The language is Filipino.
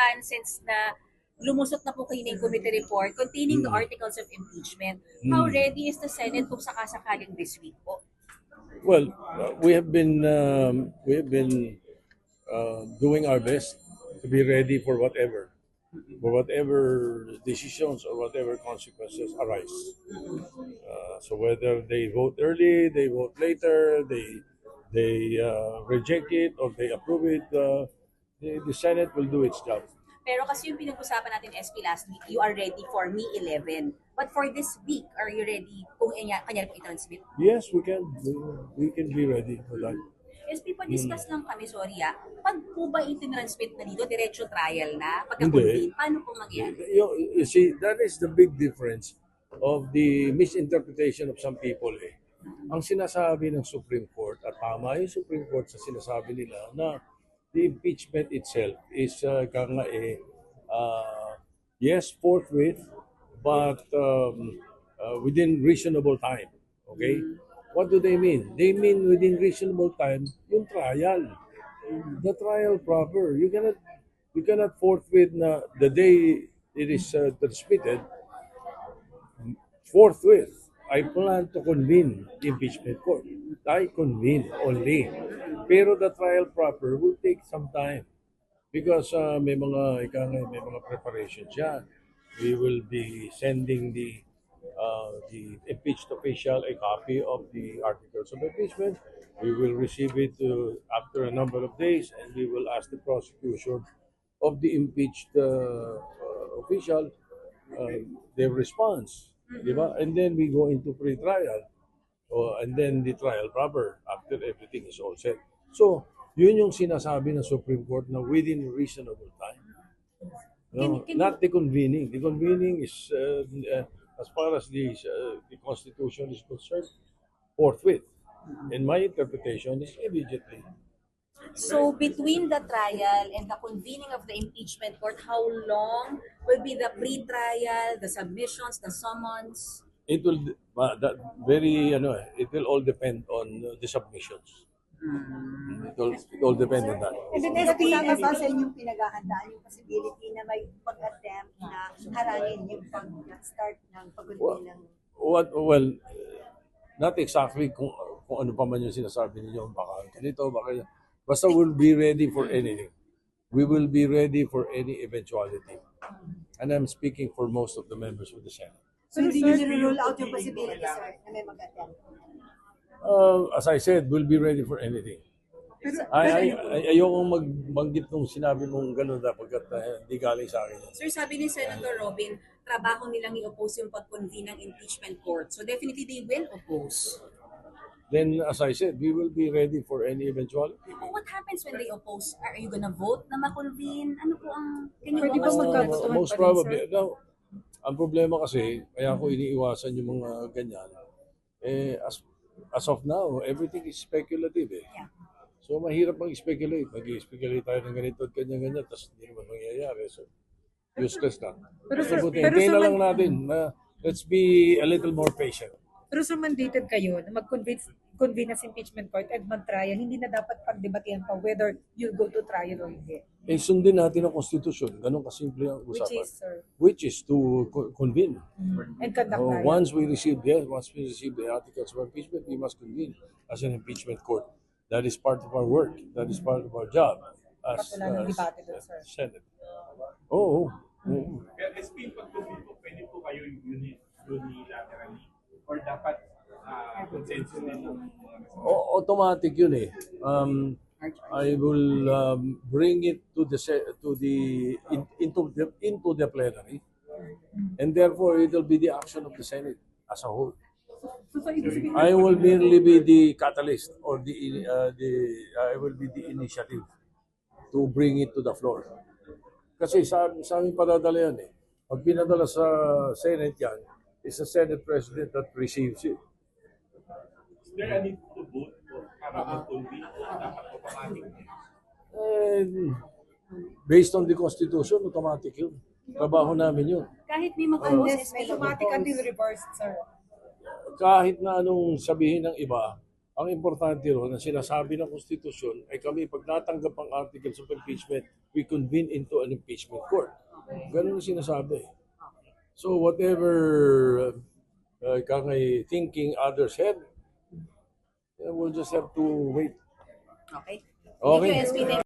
kwentuhan since na lumusot na po kayo ng committee report containing the articles of impeachment. How ready is the Senate kung sakasakaling this week po? Well, we have been doing our best to be ready for whatever decisions or whatever consequences arise. So whether they vote early, they vote later, they reject it or they approve it, the Senate will do its job. Pero kasi yung pinag-usapan natin SP last week, you are ready for May 11. But for this week, are you ready kung kanya po i-transmit? Yes, we can. We can be ready for that. SP, pa-discuss lang kami, sorry Pag po ba i-transmit na dito, diretso trial na? Hindi. Pagka-convene, paano po mangyayari? You see, that is the big difference of the misinterpretation of some people. Ang sinasabi ng Supreme Court, at tama yung Supreme Court sa sinasabi nila na the impeachment itself is yes, forthwith, but within reasonable time. Okay? What do they mean? They mean within reasonable time yung trial. The trial proper. You cannot forthwith na the day it is transmitted, forthwith, I plan to convene the impeachment court. I convene only. Pero the trial proper will take some time because may mga preparation siya. We will be sending the impeached official a copy of the articles of impeachment. We will receive it after a number of days, and we will ask the prosecution of the impeached official their response. Diba? And then we go into pre-trial. And then the trial proper after everything is all set. So, yun yung sinasabi ng Supreme Court na within reasonable time. No, not the convening. The convening is, as far as the Constitution is concerned, forthwith. And my interpretation is immediately. So, between the trial and the convening of the impeachment court, how long will be the pre-trial, the submissions, the summons? It will it will all depend on the submissions. It all depend on that. And then kasama ba sa inyong pinaghahandaan yung possibility na may pag-attempt na harangin yung pag-start ng pag-convene ng... Well, not exactly kung ano pa man yung sinasabi niyo, baka ganito, baka basta we'll be ready for anything. We will be ready for any eventuality. And I'm speaking for most of the members of the Senate. So hindi nyo rule out yung possibility, sir, na may mag-attempt? As I said, we'll be ready for anything. Ayokong magbanggit nung sinabi mong gano'n sapagkat hindi galing sa akin. Sir, sabi ni Senator Robin, trabaho nilang i-oppose yung pag-convene ng impeachment court. So definitely they will oppose. Then, as I said, we will be ready for any eventuality. But what happens when they oppose? Are you gonna vote na ma-convene? Ano po ang... Pwede ba magkagustuhan Most pa rin, probably. sir? Now, ang problema kasi, kaya ko iniiwasan yung mga ganyan. As of now, everything is speculative. Yeah. So, mahirap mag-speculate. Mag-speculate tayo ng ganito at ganyan-ganyan, tapos hindi naman mangyayari. So, useless na. Pero sir, Hintayin na lang natin. Let's be a little more patient. Pero sir, mandated kayo na mag-convene sa impeachment court at mag-trial, hindi na dapat pagdebatehan pa whether you go to trial or hindi. Sundin natin ang konstitusyon. Ganun kasimple ang Which usapan. is, sir, Which is to convene. and conduct trial. Once we receive the articles of impeachment, we must convene as an impeachment court. That is part of our work. That is part of our job as Wala nang debate doon, sir. Senate. Oo. Kaya SP, pag po, pwede po kayo unilaterally or dapat consensus din ng mga Automatic yun eh. I will bring it into the plenary, and therefore it will be the action of the Senate as a whole. I will merely be the catalyst or I will be the initiative to bring it to the floor. Kasi sa aming padadala yan eh. Pag pinadala sa Senate yan, it's the Senate President that receives it. Is there a need to vote para mag-convene o dapat automatic? Based on the Constitution, automatic yun. Trabaho namin yun. Kahit may mag-oppose, Unless may automatic until reversed, sir. Kahit na anong sabihin ng iba, Ang importante ron, na sinasabi ng konstitusyon, ay kami, pag natanggap ang articles of impeachment, we convene into an impeachment court. Ganun ang sinasabi. So whatever thinking others had, we'll just have to wait. Okay. Thank Okay. you, SB.